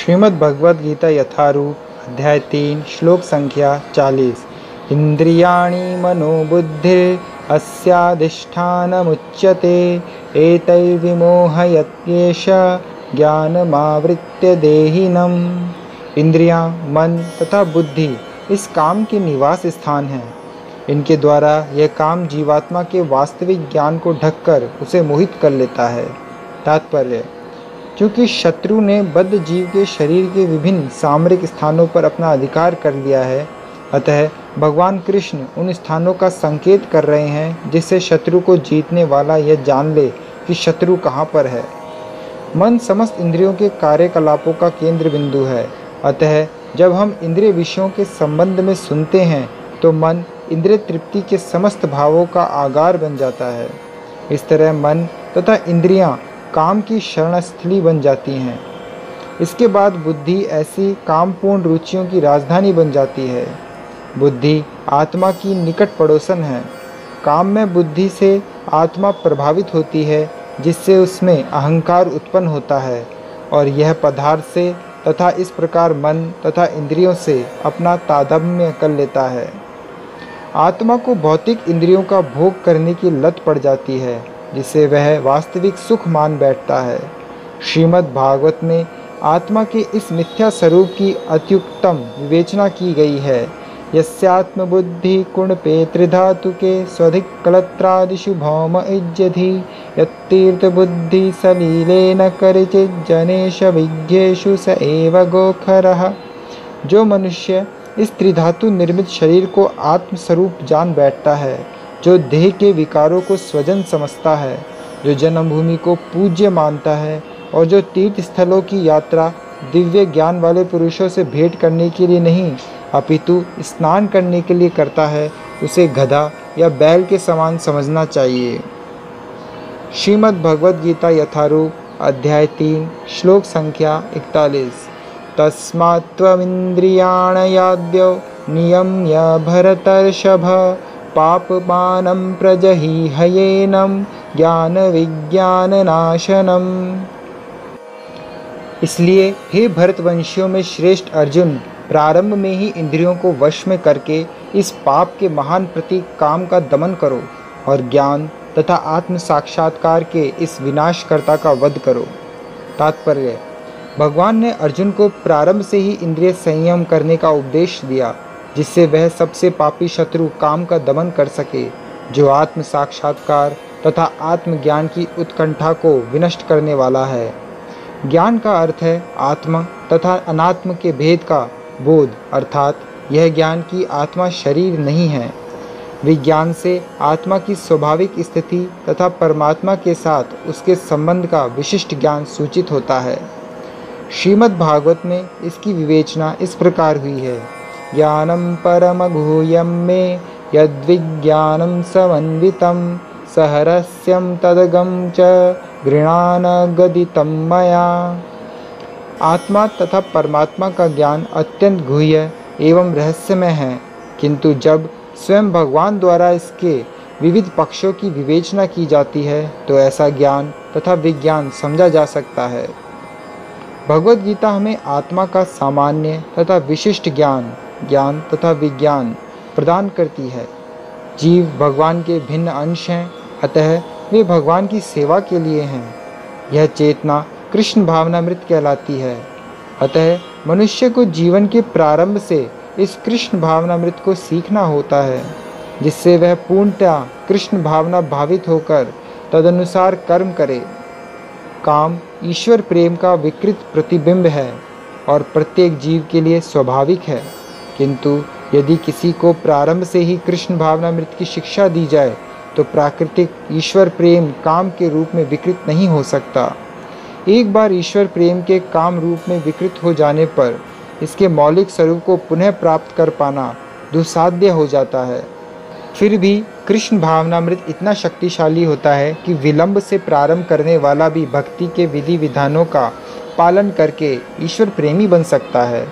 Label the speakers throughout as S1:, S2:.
S1: श्रीमद् भगवद गीता यथारूप अध्याय 3 श्लोक संख्या 40। इंद्रियाणि मनोबुद्धिर अस्याधिष्ठानमुच्यते एतैर्विमोहयत्येष ज्ञानमावृत्य देहिनम्। इंद्रियां, मन तथा बुद्धि इस काम के निवास स्थान हैं। इनके द्वारा यह काम जीवात्मा के वास्तविक ज्ञान को ढककर उसे मोहित कर लेता है। तात्पर्य: क्योंकि शत्रु ने बद्ध जीव के शरीर के विभिन्न सामरिक स्थानों पर अपना अधिकार कर लिया है, अतः भगवान कृष्ण उन स्थानों का संकेत कर रहे हैं जिससे शत्रु को जीतने वाला यह जान ले कि शत्रु कहाँ पर है। मन समस्त इंद्रियों के कार्यकलापों का केंद्र बिंदु है, अतः जब हम इंद्रिय विषयों के संबंध में सुनते हैं तो मन इंद्रिय तृप्ति के समस्त भावों का आगार बन जाता है। इस तरह मन तथा इंद्रियां काम की शरणस्थली बन जाती हैं। इसके बाद बुद्धि ऐसी कामपूर्ण रुचियों की राजधानी बन जाती है। बुद्धि आत्मा की निकट पड़ोसन है। काम में बुद्धि से आत्मा प्रभावित होती है, जिससे उसमें अहंकार उत्पन्न होता है और यह पदार्थ से तथा इस प्रकार मन तथा इंद्रियों से अपना तादात्म्य कर लेता है। आत्मा को भौतिक इंद्रियों का भोग करने की लत पड़ जाती है, जिसे वह वास्तविक सुख मान बैठता है। श्रीमद् भागवत में आत्मा के इस मिथ्या स्वरूप की अत्युत्तम विवेचना की गई है। यस्यात्म बुद्धि कुणपे त्रिधातुके स्वधिक कलत्रादिषु भौम इज्जधि यत्तीर्थ बुद्धि सलीलेन करिचित् जनेश विज्ञेषु स एव गोखरः। जो मनुष्य इस त्रिधातु निर्मित शरीर को आत्मस्वरूप जान बैठता है, जो देह के विकारों को स्वजन समझता है, जो जन्मभूमि को पूज्य मानता है और जो तीर्थ स्थलों की यात्रा दिव्य ज्ञान वाले पुरुषों से भेंट करने के लिए नहीं अपितु स्नान करने के लिए करता है, उसे गधा या बैल के समान समझना चाहिए। श्रीमद् भगवद गीता यथारूप अध्याय 3 श्लोक संख्या 41। तस्मात् त्वमिन्द्रियाण याद्यो नियम्य भरतर्षभ पापमानं प्रजहिह्येनं ज्ञान विज्ञान नाशनम। इसलिए हे भरतवंशियों में श्रेष्ठ अर्जुन, प्रारंभ में ही इंद्रियों को वश में करके इस पाप के महान प्रतीक काम का दमन करो और ज्ञान तथा आत्म साक्षात्कार के इस विनाशकर्ता का वध करो। तात्पर्य: भगवान ने अर्जुन को प्रारंभ से ही इंद्रिय संयम करने का उपदेश दिया, जिससे वह सबसे पापी शत्रु काम का दमन कर सके, जो आत्म साक्षात्कार तथा आत्मज्ञान की उत्कंठा को विनष्ट करने वाला है। ज्ञान का अर्थ है आत्मा तथा अनात्म के भेद का बोध, अर्थात यह ज्ञान कि आत्मा शरीर नहीं है। विज्ञान से आत्मा की स्वाभाविक स्थिति तथा परमात्मा के साथ उसके संबंध का विशिष्ट ज्ञान सूचित होता है। श्रीमद् भागवत में इसकी विवेचना इस प्रकार हुई है: ज्ञानं परमगुह्यं मे यद्विज्ञानं समन्वितं सहरस्यं तदगं च गृणानगदितं मया। आत्मा तथा परमात्मा का ज्ञान अत्यंत गुह्य एवं रहस्यमय है, किंतु जब स्वयं भगवान द्वारा इसके विविध पक्षों की विवेचना की जाती है तो ऐसा ज्ञान तथा विज्ञान समझा जा सकता है। भगवद गीता हमें आत्मा का सामान्य तथा विशिष्ट ज्ञान तथा विज्ञान प्रदान करती है। जीव भगवान के भिन्न अंश हैं, अतः वे भगवान की सेवा के लिए हैं। यह चेतना कृष्ण भावनामृत कहलाती है। अतः मनुष्य को जीवन के प्रारंभ से इस कृष्ण भावनामृत को सीखना होता है, जिससे वह पूर्णतः कृष्ण भावना भावित होकर तदनुसार कर्म करे। काम ईश्वर प्रेम का विकृत प्रतिबिंब है और प्रत्येक जीव के लिए स्वाभाविक है, किंतु यदि किसी को प्रारंभ से ही कृष्ण भावनामृत की शिक्षा दी जाए तो प्राकृतिक ईश्वर प्रेम काम के रूप में विकृत नहीं हो सकता। एक बार ईश्वर प्रेम के काम रूप में विकृत हो जाने पर इसके मौलिक स्वरूप को पुनः प्राप्त कर पाना दुस्साध्य हो जाता है। फिर भी कृष्ण भावनामृत इतना शक्तिशाली होता है कि विलंब से प्रारंभ करने वाला भी भक्ति के विधि विधानों का पालन करके ईश्वर प्रेमी बन सकता है।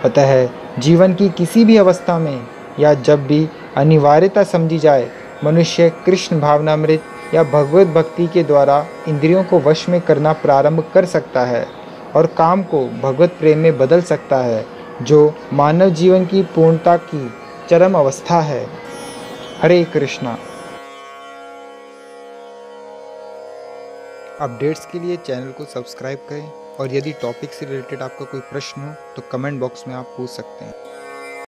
S1: अतः जीवन की किसी भी अवस्था में या जब भी अनिवार्यता समझी जाए, मनुष्य कृष्ण भावनामृत या भगवत भक्ति के द्वारा इंद्रियों को वश में करना प्रारंभ कर सकता है। और काम को भगवत प्रेम में बदल सकता है, जो मानव जीवन की पूर्णता की चरम अवस्था है। हरे कृष्णा। अपडेट्स के लिए चैनल को सब्सक्राइब करें और यदि टॉपिक से रिलेटेड आपका कोई प्रश्न हो तो कमेंट बॉक्स में आप पूछ सकते हैं।